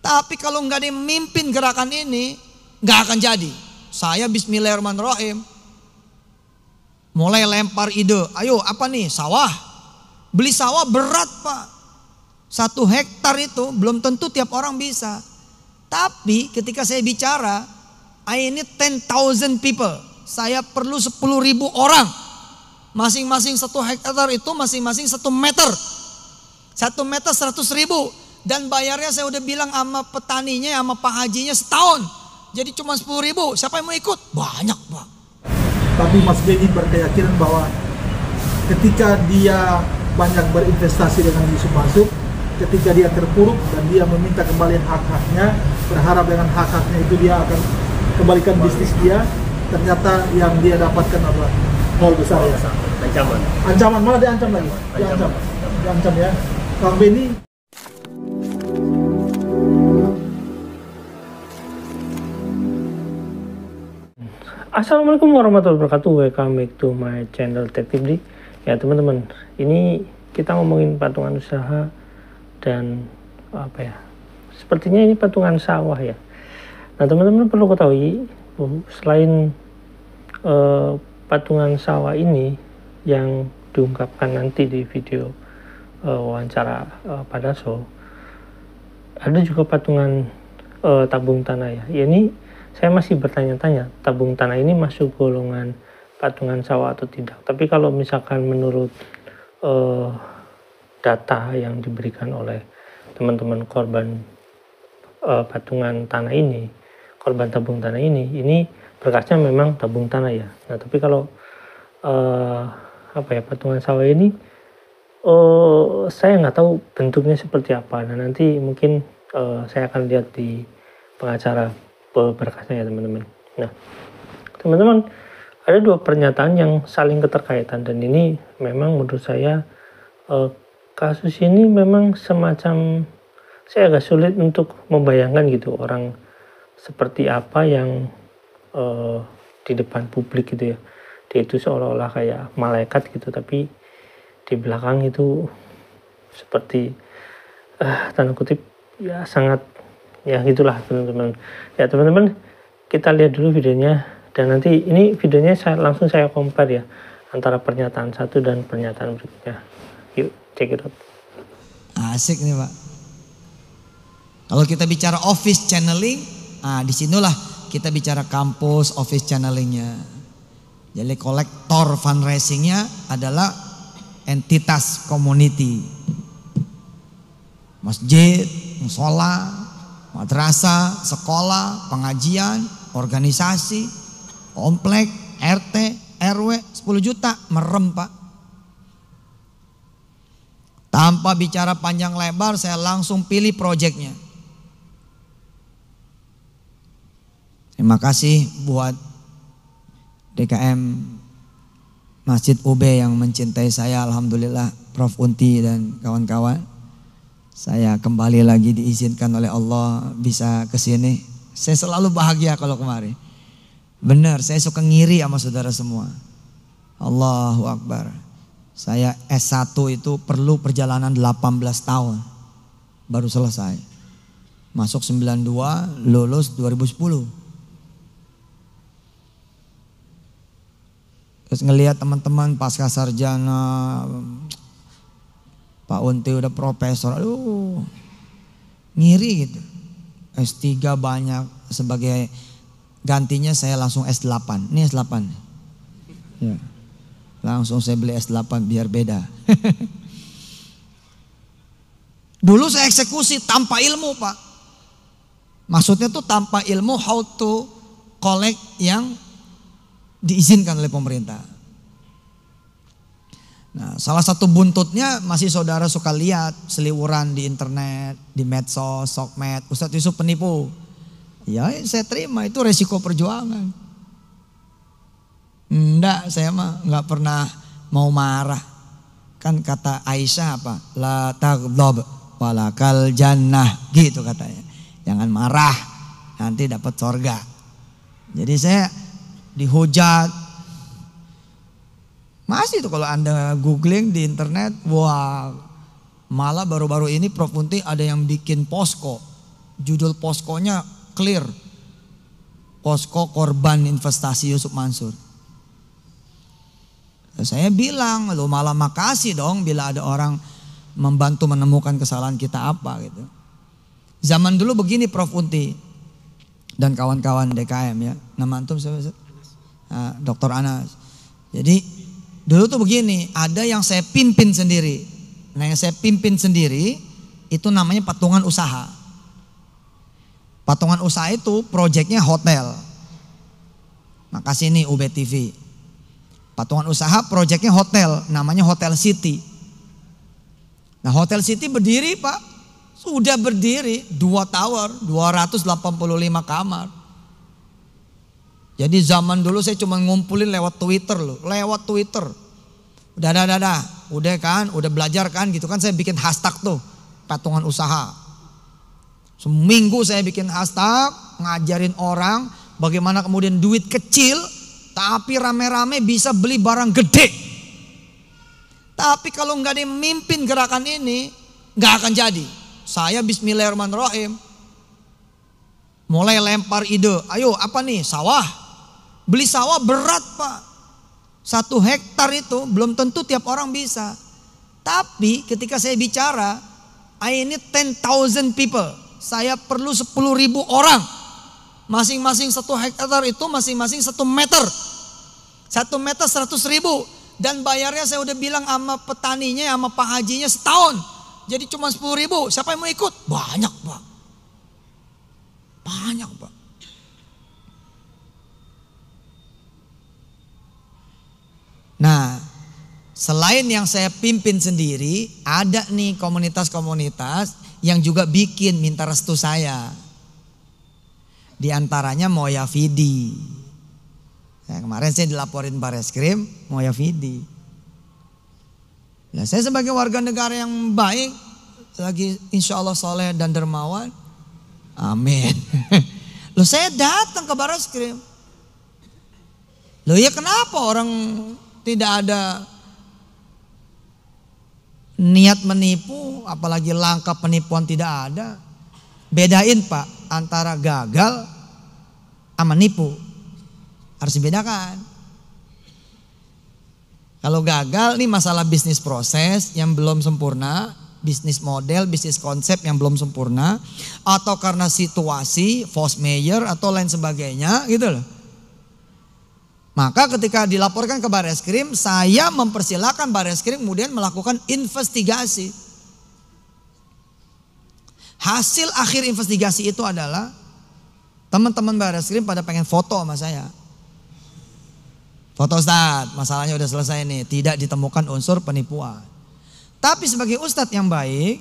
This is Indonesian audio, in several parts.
Tapi kalau nggak ada yang memimpin gerakan ini, nggak akan jadi. Saya bismillahirrahmanirrahim. Mulai lempar ide, ayo apa nih, sawah. Beli sawah berat Pak. 1 hektar itu belum tentu tiap orang bisa. Tapi ketika saya bicara, I need 10,000 people. Saya perlu 10.000 orang. Masing-masing 1 hektar itu masing-masing 1 meter. 1 meter 100.000. Dan bayarnya saya udah bilang sama petaninya, sama Pak Hajinya setahun. Jadi cuma 10.000. Siapa yang mau ikut? Banyak Pak. Tapi Mas Benny berkeyakinan bahwa ketika dia banyak berinvestasi dengan Yusuf Mansur, ketika dia terpuruk dan dia meminta kembali hak-haknya, berharap dengan hak-haknya itu dia akan kembalikan bisnis dia, ternyata yang dia dapatkan adalah nol besar ya. Ancaman malah diancam lagi. Diancam ya. Kang Benny. Assalamualaikum warahmatullahi wabarakatuh. Welcome back to my channel Detektif. Ya teman-teman, ini kita ngomongin patungan usaha dan apa ya? Sepertinya ini patungan sawah ya. Nah teman-teman perlu ketahui, selain patungan sawah ini yang diungkapkan nanti di video wawancara pada show, ada juga patungan tabung tanah ya. Ini saya masih bertanya-tanya, tabung tanah ini masuk golongan patungan sawah atau tidak. Tapi kalau misalkan menurut data yang diberikan oleh teman-teman korban patungan tanah ini, korban tabung tanah ini berkasnya memang tabung tanah ya. Nah tapi kalau patungan sawah ini, saya nggak tahu bentuknya seperti apa. Nah nanti mungkin saya akan lihat di pengacara berkasnya ya teman-teman. Nah teman-teman, ada 2 pernyataan yang saling keterkaitan dan ini memang menurut saya kasus ini memang semacam, saya agak sulit untuk membayangkan gitu orang seperti apa yang di depan publik gitu ya. Dia itu seolah-olah kayak malaikat gitu, tapi di belakang itu seperti tanda kutip ya sangat ya gitulah teman-teman. Ya teman-teman, kita lihat dulu videonya dan nanti ini videonya langsung saya compare ya antara pernyataan satu dan pernyataan berikutnya. Yuk check it out. Asik nih Pak. Kalau kita bicara office channeling, disinilah kita bicara kampus office channelingnya. Jadi kolektor fundraisingnya adalah entitas community, masjid, musola, madrasah, sekolah, pengajian, organisasi, komplek, RT, RW, 10 juta, merem Pak. Tanpa bicara panjang lebar, saya langsung pilih proyeknya. Terima kasih buat DKM Masjid UB yang mencintai saya, alhamdulillah, Prof Unti dan kawan-kawan. Saya kembali lagi diizinkan oleh Allah bisa ke sini. Saya selalu bahagia kalau kemari. Benar, saya suka ngiri sama saudara semua. Allahu Akbar. Saya S1 itu perlu perjalanan 18 tahun. Baru selesai. Masuk 92, lulus 2010. Terus ngelihat teman-teman pasca sarjana, Pak Unti udah profesor, aduh ngiri gitu. S3 banyak, sebagai gantinya saya langsung S8. Ini S8. Ya. Langsung saya beli S8 biar beda. Dulu saya eksekusi tanpa ilmu Pak. Maksudnya tuh tanpa ilmu how to collect yang diizinkan oleh pemerintah. Nah, salah satu buntutnya masih saudara suka lihat seliwuran di internet, di medsos, sokmed, Ustadz Yusuf penipu. Ya saya terima, itu resiko perjuangan. Enggak, saya mah enggak pernah mau marah. Kan kata Aisyah apa? La taghdab walakal jannah, gitu katanya. Jangan marah, nanti dapat sorga. Jadi saya dihujat. Masih tuh kalau Anda googling di internet, wah malah baru-baru ini Prof Unti ada yang bikin posko Judul poskonya clear. Posko korban investasi Yusuf Mansur. Saya bilang, lo malah makasih dong bila ada orang membantu menemukan kesalahan kita apa gitu. Zaman dulu begini Prof Unti dan kawan-kawan DKM ya. Nama antum siapa? Dr. Anas. Jadi dulu tuh begini, ada yang saya pimpin sendiri. Nah yang saya pimpin sendiri itu namanya patungan usaha. Patungan usaha itu proyeknya hotel. Makasih nih UB TV. Patungan usaha proyeknya hotel, namanya Hotel City. Nah Hotel City berdiri Pak, sudah berdiri 2 tower, 285 kamar. Jadi zaman dulu saya cuma ngumpulin lewat Twitter loh, lewat Twitter. Udah kan, udah belajar kan gitu kan, saya bikin hashtag tuh, patungan usaha. Seminggu saya bikin hashtag, ngajarin orang bagaimana kemudian duit kecil tapi rame-rame bisa beli barang gede. Tapi kalau nggak ada yang memimpin gerakan ini, nggak akan jadi. Saya bismillahirrahmanirrahim mulai lempar ide, ayo apa nih, sawah. Beli sawah berat Pak. 1 hektar itu belum tentu tiap orang bisa. Tapi ketika saya bicara, I need 10,000 people. Saya perlu 10.000 orang. Masing-masing 1 hektar itu masing-masing 1 meter. 1 meter 100.000. Dan bayarnya saya udah bilang sama petaninya, sama Pak Hajinya setahun. Jadi cuma 10.000. Siapa yang mau ikut? Banyak Pak. Banyak Pak. Nah, selain yang saya pimpin sendiri, ada nih komunitas-komunitas yang juga bikin minta restu saya. Di antaranya Moya Fidi. Nah, kemarin saya dilaporin Bareskrim Moya Fidi. Nah, saya sebagai warga negara yang baik, lagi insya Allah soleh dan dermawan, amin. Loh saya datang ke Bareskrim. Loh ya kenapa orang tidak ada niat menipu, apalagi langkah penipuan tidak ada. Bedain Pak antara gagal sama nipu. Harus dibedakan. Kalau gagal nih masalah bisnis proses yang belum sempurna, bisnis model, bisnis konsep yang belum sempurna, atau karena situasi, force majeure atau lain sebagainya gitu loh. Maka ketika dilaporkan ke Bareskrim, saya mempersilahkan Bareskrim kemudian melakukan investigasi. Hasil akhir investigasi itu adalah teman-teman Bareskrim pada pengen foto sama saya. Foto Ustadz, masalahnya udah selesai nih, tidak ditemukan unsur penipuan. Tapi sebagai Ustadz yang baik,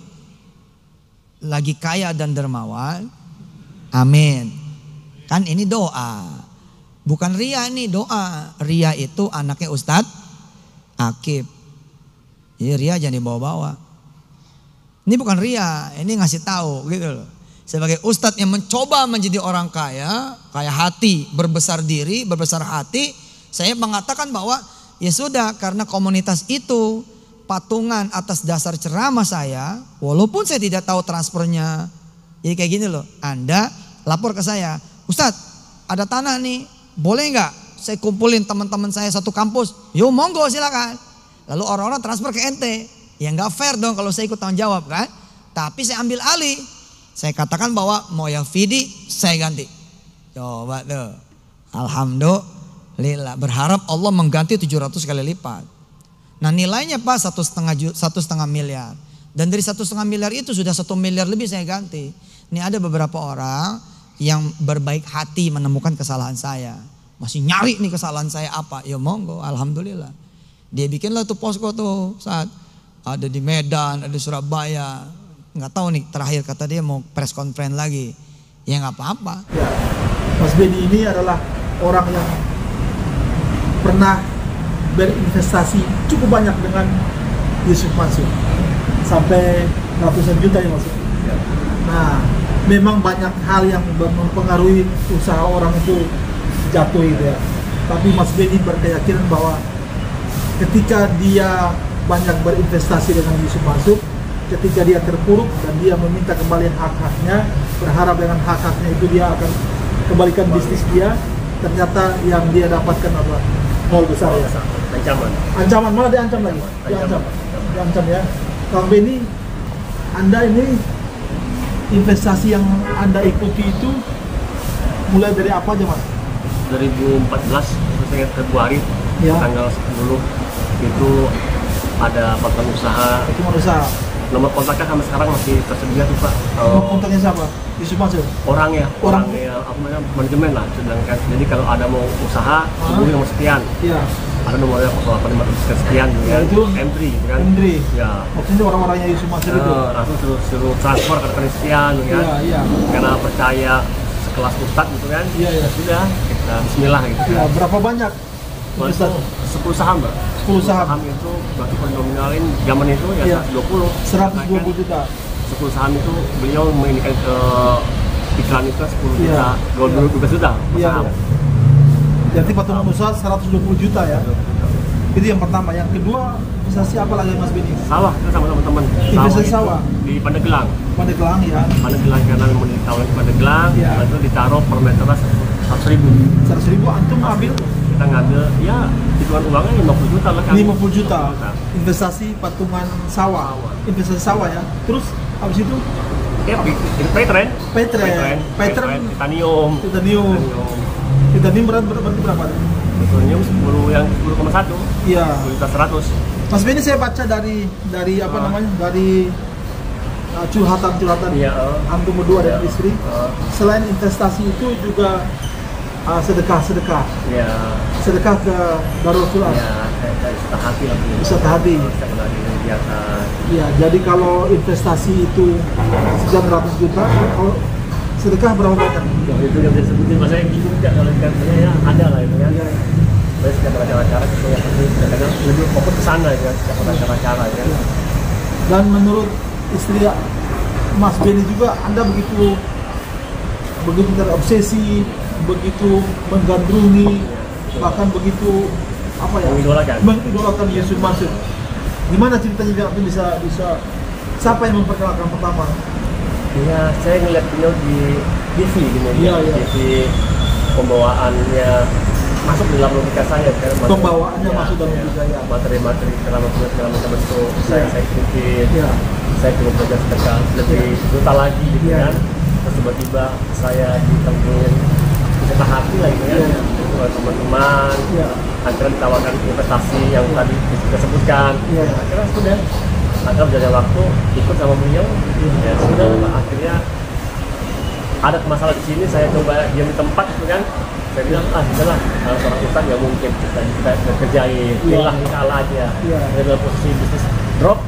lagi kaya dan dermawan, amin. Kan ini doa. Bukan ria nih, doa. Ria itu anaknya Ustadz Akib. Jadi ria jangan dibawa-bawa. Ini bukan ria, ini ngasih tahu gitu loh. Sebagai Ustadz yang mencoba menjadi orang kaya, kaya hati, berbesar diri, berbesar hati, saya mengatakan bahwa ya sudah, karena komunitas itu patungan atas dasar ceramah saya, walaupun saya tidak tahu transfernya. Jadi kayak gini loh, Anda lapor ke saya, Ustadz ada tanah nih, boleh nggak saya kumpulin teman-teman saya satu kampus? Yo monggo silakan. Lalu orang-orang transfer ke ente. Ya nggak fair dong kalau saya ikut tanggung jawab kan. Tapi saya ambil alih. Saya katakan bahwa Moya Fidi saya ganti. Coba tuh. Alhamdulillah. Berharap Allah mengganti 700 kali lipat. Nah nilainya Pak 1,5 miliar. Dan dari 1,5 miliar itu sudah 1 miliar lebih saya ganti. Ini ada beberapa orang yang berbaik hati menemukan kesalahan saya. Masih nyari nih kesalahan saya apa. Ya monggo, alhamdulillah. Dia bikinlah tuh posko tuh saat ada di Medan, ada di Surabaya. Nggak tahu nih terakhir kata dia mau press conference lagi. Ya nggak apa-apa. Ya, Mas Benny ini adalah orang yang pernah berinvestasi cukup banyak dengan Yusuf Mansur. Sampai ratusan juta ya Mas. Nah, memang banyak hal yang mempengaruhi usaha orang itu jatuh gitu ya. Tapi Mas Benny berkeyakinan bahwa ketika dia banyak berinvestasi dengan Yusuf Mansur, ketika dia terpuruk dan dia meminta kembali hak-haknya, berharap dengan hak-haknya itu dia akan kembalikan bisnis dia, ternyata yang dia dapatkan adalah nol besar ya. Ancaman, malah diancam lagi. Diancam ya. Kang Benny, Anda ini investasi yang Anda ikuti itu mulai dari apa aja, Mas? 2014 Februari Ya. tanggal 10 itu ada patungan usaha. Itu usaha. Nomor kontaknya sampai sekarang masih tersedia tuh Pak. Kontaknya siapa? Yusuf Mansur. Orangnya manajemen lah. Sedangkan jadi kalau ada mau usaha hubungi nomor sekian. Iya. Ada nomornya 0853 sekian gitu Ya, kan. itu M3 gitu kan. M3. Ya. Maksudnya orang-orangnya Yusuf Mansur itu. Langsung suruh transfer ke rekening sekian gitu kan. Iya. Karena percaya sekelas ustadz gitu kan. Iya. Ya sudah, kita bismillah gitu kan. Ya, berapa banyak? Itu 10 saham Mbak. 10 saham itu berarti kalau nominalin zaman itu ya Iya. 120 juta. 10 saham itu beliau mengindikan ke iklan itu 10 Iya. juta, 12 juta per Iya. saham. Jadi patungan usaha 120 juta ya. Itu yang pertama. Yang kedua, investasi apa lagi Mas Benny? Sawah kita sama teman-teman. Investasi itu sawah di Pandeglang. Pandeglang ya. Pandeglang karena mau ditawarin ke Pandeglang, Iya. itu ditaruh per meter 100.000. 100.000 antum ambil Kita ngambil ya hitungan uangnya 50 juta lah kan. 50 juta. Investasi patungan sawah. Investasi sawah ya. Terus habis itu Ya, itu Paytrend, Titanium. Titanium berarti berapa? Titanium 10,1. Iya. 10.100.000. Mas Benny, saya baca dari apa namanya? Dari curhatan-curhatan Iya. antum berdua dan Iya. istri. Selain investasi itu juga sedekah Ya. sedekah ke Darul Quran. Ya, saya setah hati lah. Bisa ke hati. Saya pernah dibiarkan. Iya, jadi kalau investasi itu sekian ratus juta, kalau sedekah berapa banyak? Ya, itu yang disebutin, mas saya bingung juga kalau katanya ya ada lah itu kan. Iya. Saya setiap ada cara-cara itu yang penting kadang lebih fokus ke sana ya, setiap ada cara-cara ya. Dan menurut istri Mas Benny juga, Anda begitu terobsesi, begitu menggandrungi, bahkan begitu apa ya? Mengidolakan Yusuf Mansur. Gimana ceritanya biar aku bisa siapa yang memperkenalkan pertama? Iya, saya ngeliat beliau di TV di media, Iya. TV pembawaannya masuk di dalam logika saya kan. Pembawaannya masuk dalam logika saya. Materi-materi segala macam itu saya ikutin. Iya. Saya coba belajar sedekah lebih brutal lagi gitu Iya. kan. Terus tiba-tiba saya ditemuin setah hati lah gitu ya. Iya. Oleh teman-teman. Iya. Akhirnya ditawarkan investasi yang tadi kita sebutkan. Iya. Akhirnya sudah. Akhirnya berjalan waktu ikut sama beliau. Ya sudah. Akhirnya ada masalah di sini, saya coba diam di tempat gitu kan. Saya bilang sudahlah, kalau seorang ustaz nggak mungkin kita kerjain. Inilah kalah aja. Iya. Dalam posisi bisnis drop.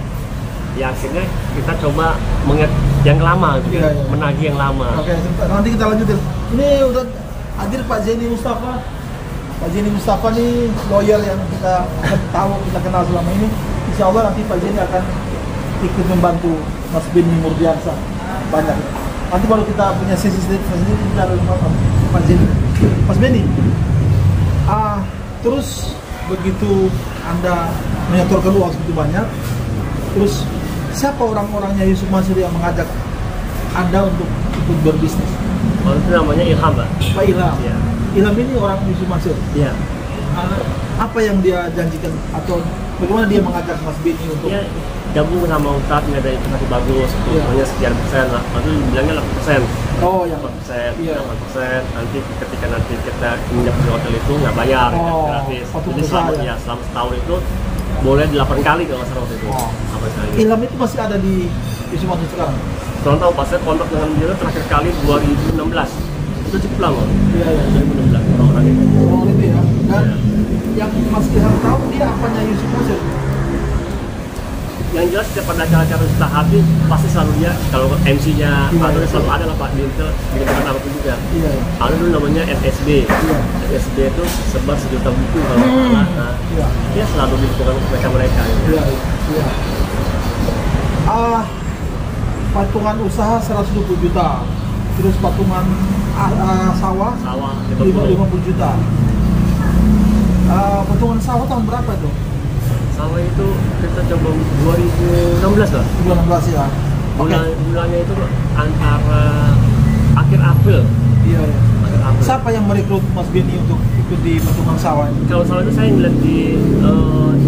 Ya akhirnya kita coba mengingat yang lama gitu, Iya, iya. menagih yang lama. Oke, nanti kita lanjutin. Ini udah hadir Pak Zaini Mustafa. Pak Zaini Mustafa nih lawyer yang kita tahu, kita kenal selama ini. Insya Allah nanti Pak Zaini akan ikut membantu Mas Benny Murdiansa banyak. Nanti baru kita punya sesi kita harus Pak Zaini. Mas Benny, terus begitu Anda menyetorkan uang segitu banyak, terus siapa orang-orangnya Yusuf Mansur yang mengajak Anda untuk ikut berbisnis? Oh, itu namanya Ilham, Pak. Pak Ilham. Iya. Ilham ini orang Yusuf Mansur. Iya. Apa yang dia janjikan atau bagaimana dia mengajak Mas Benny untuk? Iya, gabung sama Ustadz, ini ada investasi bagus, untungnya sekian persen lah. Lalu bilangnya 8%. Oh, yang 8%, iya. 8%. Nanti ketika nanti kita nginep di hotel itu nggak bayar, gratis. waktu Jadi usaha selama ya? selama setahun itu boleh 8 kali kalau nggak salah waktu itu. Oh. 8 kali. Ilham itu masih ada di Yusuf Mansur sekarang? Contoh pas saya kontak dengan dia terakhir kali 2016. Itu cukup lama. Iya, iya. 2016 orang-orang itu. Oh, itu ya. Dan yang Mas Ilham tahu dia apanya Yusuf Mansur? Yang jelas setiap ada acara-acara Ustaz Habib pasti selalu dia kalau MC-nya Iya, atau iya. selalu ada lah Pak di Intel dengan apapun juga. Iya. Ada dulu namanya FSB. Iya. FSB itu sebar 1 juta buku kalau nggak salah. Nah, Iya. dia selalu dibutuhkan mereka. Iya, iya. Patungan usaha 120 juta. Terus patungan sawah Sawah 50 juta. Patungan sawah tahun berapa tuh? sawah itu kita coba 2016 lah. 2016 ya. Oke. Bulannya itu antara akhir April. Iya, iya. Akhir April. Siapa yang merekrut Mas Benny untuk ikut di patungan sawah ini? Kalau sawah itu saya ngeliat di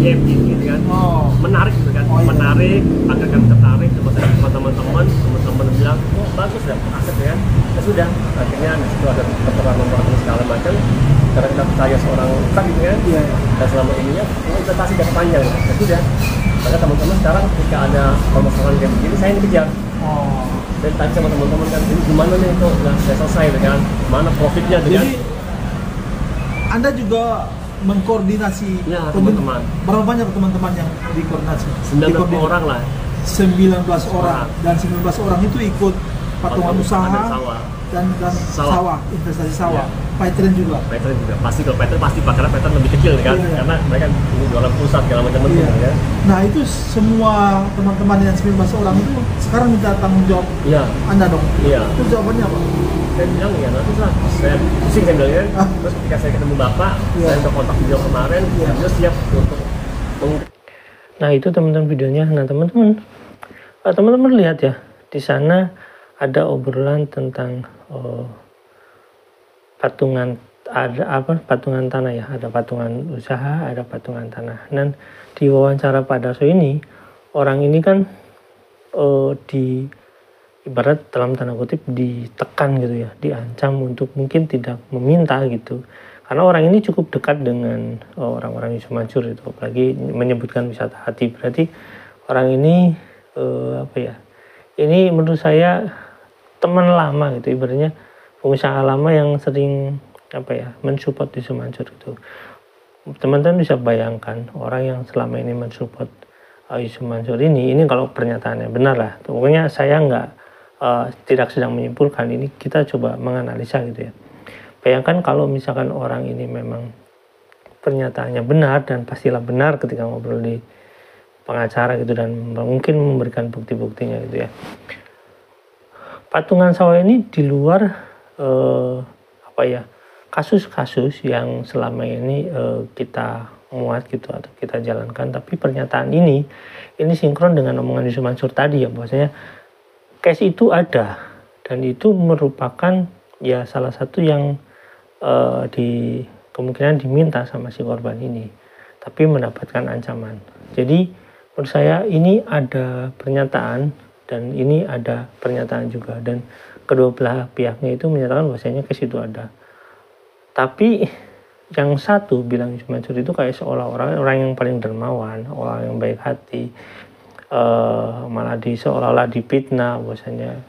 IMG gitu kan. Oh. Menarik gitu kan. Oh, iya. Menarik, agar kami tertarik. Coba saya sama teman-teman bilang, oh bagus ya, aset ya. Ya sudah, akhirnya di situ ada keterangan nomor segala macam. Karena kita percaya seorang ustaz gitu kan. Iya, iya. Dan selama ininya investasi jangka panjang. Ya sudah. Maka teman-teman sekarang ketika ada permasalahan kayak begini, saya dikejar. Oh. Dan tanya sama teman-teman kan, ini gimana nih kok nggak selesai dengan mana profitnya dengan. Jadi Anda juga mengkoordinasi Ya, teman-teman. Berapa banyak teman-teman yang dikoordinasi? 19 orang lah. 19 orang. Dan 19 orang itu ikut patungan usaha sawah. dan sawah, investasi sawah. Ya. Pattern juga. Pattern juga pasti, kalau pattern pasti karena pattern lebih kecil kan, Iya. karena mereka ini jualan pusat segala macam Iya. ya. Nah itu semua teman-teman yang 19 orang itu sekarang minta tanggung jawab Iya. Anda dong. Iya. Itu jawabannya apa? Saya bilang ya nanti lah, saya pusing saya bilang kan. Ah. Terus ketika saya ketemu bapak, Iya. saya udah kontak beliau kemarin, beliau siap untuk Nah itu teman-teman videonya. Nah teman-teman lihat ya, di sana ada obrolan tentang patungan, patungan tanah ya, ada patungan usaha, ada patungan tanah. Dan di wawancara Pak Daso ini, orang ini kan di ibarat dalam tanda kutip ditekan gitu ya, diancam untuk mungkin tidak meminta gitu. Karena orang ini cukup dekat dengan orang-orang Yusuf Mansur itu, apalagi menyebutkan wisata hati. Berarti orang ini ini menurut saya teman lama gitu, ibaratnya pengusaha lama yang sering mensupport Yusuf Mansur itu. Teman-teman bisa bayangkan orang yang selama ini mensupport Yusuf Mansur ini kalau pernyataannya benar lah. Pokoknya saya tidak sedang menyimpulkan, ini kita coba menganalisa gitu ya. Bayangkan kalau misalkan orang ini memang pernyataannya benar, dan pastilah benar ketika ngobrol di pengacara gitu, dan mungkin memberikan bukti-buktinya gitu ya. Patungan sawah ini di luar kasus-kasus yang selama ini kita muat gitu atau kita jalankan, tapi pernyataan ini sinkron dengan omongan Yusuf Mansur tadi ya, bahwasanya case itu ada dan itu merupakan ya salah satu yang kemungkinan diminta sama si korban ini, tapi mendapatkan ancaman. Jadi menurut saya ini ada pernyataan dan ini ada pernyataan juga, dan kedua belah pihaknya itu menyatakan bahwasanya ke situ ada. Tapi yang satu bilang Yusuf Mansur itu kayak seolah-olah orang yang paling dermawan, orang yang baik hati, malah seolah-olah dipitnah bahwasanya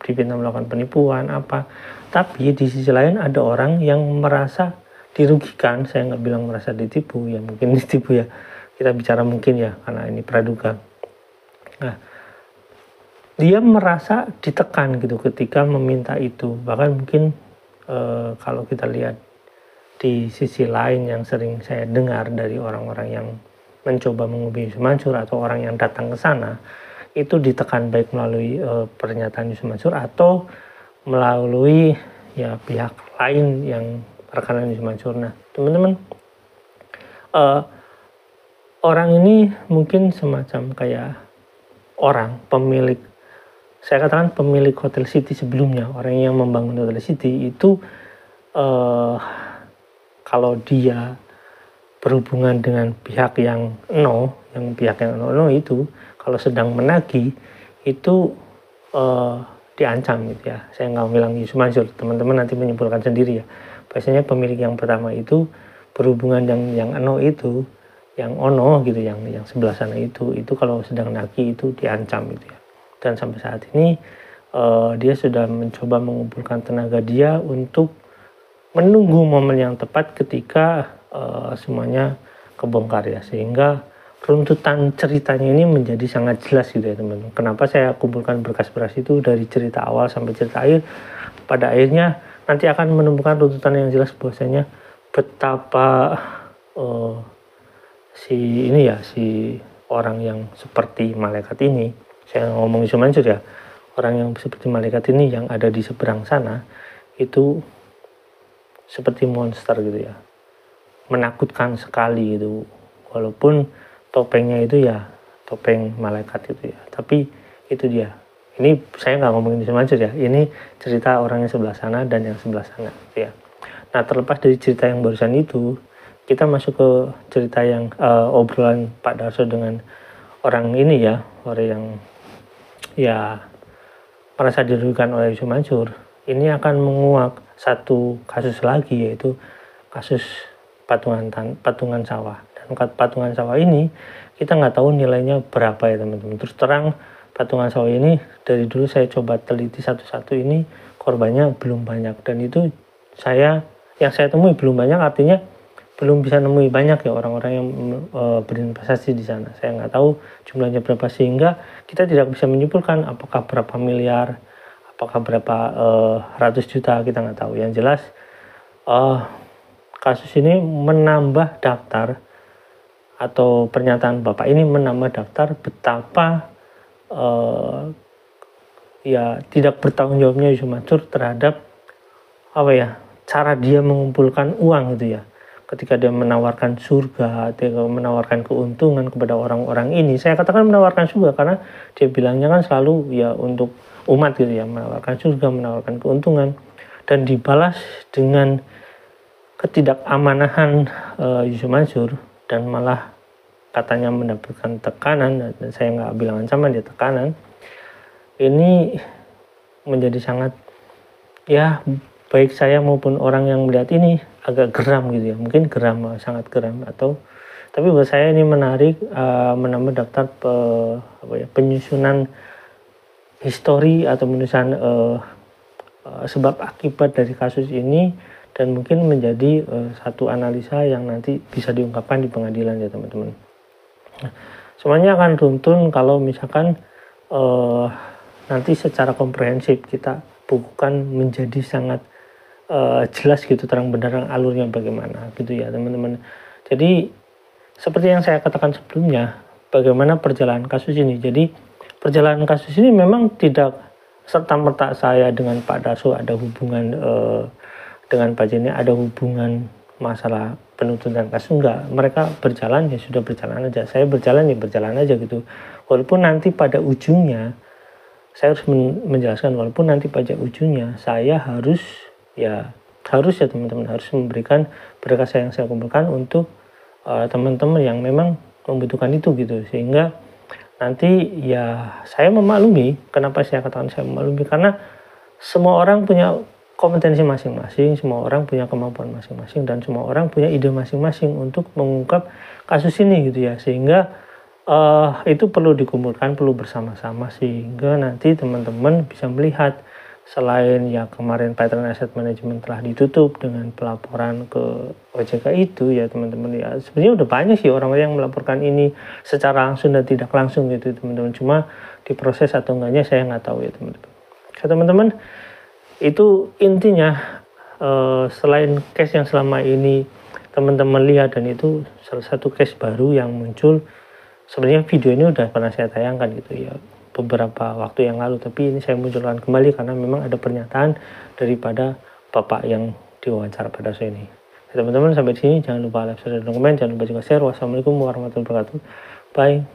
dipitnah melakukan penipuan apa. Tapi di sisi lain ada orang yang merasa dirugikan. Saya nggak bilang merasa ditipu, ya mungkin ditipu ya, kita bicara mungkin ya karena ini praduga. Nah, dia merasa ditekan gitu ketika meminta itu. Bahkan mungkin kalau kita lihat di sisi lain yang sering saya dengar dari orang-orang yang mencoba menghubungi Yusuf Mansur atau orang yang datang ke sana, itu ditekan baik melalui pernyataan Yusuf Mansur atau melalui ya pihak lain yang rekanan Yusuf Mansur. Nah teman-teman, orang ini mungkin semacam kayak orang pemilik, saya katakan pemilik Hotel City sebelumnya, orang yang membangun Hotel City itu kalau dia berhubungan dengan pihak yang pihak yang no itu kalau sedang menagih itu diancam gitu ya. Saya nggak bilang Yusuf Mansur, teman-teman nanti menyimpulkan sendiri ya. Biasanya pemilik yang pertama itu berhubungan yang itu, yang ono gitu, yang sebelah sana itu kalau sedang nagih itu diancam gitu ya. Dan sampai saat ini dia sudah mencoba mengumpulkan tenaga dia untuk menunggu momen yang tepat ketika semuanya kebongkar ya, sehingga runtutan ceritanya ini menjadi sangat jelas gitu ya teman-teman. Kenapa saya kumpulkan berkas-berkas itu dari cerita awal sampai cerita akhir, pada akhirnya nanti akan menemukan runtutan yang jelas bahwasanya betapa si orang yang seperti malaikat ini, saya ngomong Yusuf Mansur ya, orang yang seperti malaikat ini yang ada di seberang sana itu seperti monster gitu ya, menakutkan sekali itu walaupun topengnya itu ya topeng malaikat itu ya, tapi itu dia. Ini saya nggak ngomongin Yusuf Mansur ya, ini cerita orang yang sebelah sana dan yang sebelah sana gitu ya. Nah, terlepas dari cerita yang barusan itu, kita masuk ke cerita yang obrolan Pak Darso dengan orang ini ya, orang yang ya merasa dirugikan oleh Yusuf Mansur. Ini akan menguak satu kasus lagi, yaitu kasus patungan sawah. Dan patungan sawah ini kita nggak tahu nilainya berapa ya teman-teman. Terus terang, patungan sawah ini dari dulu saya coba teliti satu-satu, ini korbannya belum banyak, dan itu yang saya temui belum banyak, artinya belum bisa nemui banyak ya orang-orang yang berinvestasi di sana. Saya nggak tahu jumlahnya berapa, sehingga kita tidak bisa menyimpulkan apakah berapa miliar, apakah berapa ratus juta, kita nggak tahu. Yang jelas kasus ini menambah daftar, atau pernyataan Bapak ini menambah daftar betapa ya tidak bertanggung jawabnya Yusuf Mansur terhadap cara dia mengumpulkan uang gitu ya. Ketika dia menawarkan surga, dia menawarkan keuntungan kepada orang-orang ini. Saya katakan menawarkan surga karena dia bilangnya kan selalu ya untuk umat gitu ya, menawarkan surga, menawarkan keuntungan, dan dibalas dengan ketidakamaнаhan Yusuf Mansur, dan malah katanya mendapatkan tekanan, dan saya nggak bilang ancaman, dia tekanan. Ini menjadi sangat, ya baik saya maupun orang yang melihat ini agak geram gitu ya, mungkin geram, sangat geram. Tapi buat saya ini menarik, menambah daftar penyusunan histori atau penyusunan sebab akibat dari kasus ini, dan mungkin menjadi satu analisa yang nanti bisa diungkapkan di pengadilan ya teman-teman. Nah, semuanya akan runtun kalau misalkan nanti secara komprehensif kita bukukan menjadi sangat jelas gitu, terang benderang alurnya bagaimana gitu ya teman-teman. Jadi seperti yang saya katakan sebelumnya, bagaimana perjalanan kasus ini. Jadi perjalanan kasus ini memang tidak serta-merta saya dengan Pak Darso ada hubungan, dengan Pak Jenny ada hubungan masalah penuntutan kasus, enggak. Mereka berjalan ya sudah berjalan aja, saya berjalan ya berjalan aja gitu. Walaupun nanti pada ujungnya saya harus menjelaskan, walaupun nanti pada ujungnya saya harus ya teman-teman harus memberikan berkas yang saya kumpulkan untuk teman-teman yang memang membutuhkan itu gitu, sehingga nanti ya saya memaklumi. Kenapa saya katakan saya memaklumi? Karena semua orang punya kompetensi masing-masing, semua orang punya kemampuan masing-masing, dan semua orang punya ide masing-masing untuk mengungkap kasus ini gitu ya, sehingga itu perlu dikumpulkan, perlu bersama-sama, sehingga nanti teman-teman bisa melihat, selain ya kemarin Pattern Asset Management telah ditutup dengan pelaporan ke OJK itu ya teman-teman ya, sebenarnya udah banyak sih orang-orang yang melaporkan ini secara langsung dan tidak langsung gitu teman-teman, cuma diproses atau enggaknya saya nggak tahu ya teman-teman. Teman-teman, itu intinya. Selain case yang selama ini teman-teman lihat, dan itu salah satu case baru yang muncul. Sebenarnya video ini udah pernah saya tayangkan gitu ya beberapa waktu yang lalu, tapi ini saya munculkan kembali karena memang ada pernyataan daripada Bapak yang diwawancara pada saat ini. Ya, teman-teman, sampai di sini jangan lupa like, share, dan komen, jangan lupa juga share. Wassalamualaikum warahmatullahi wabarakatuh. Bye.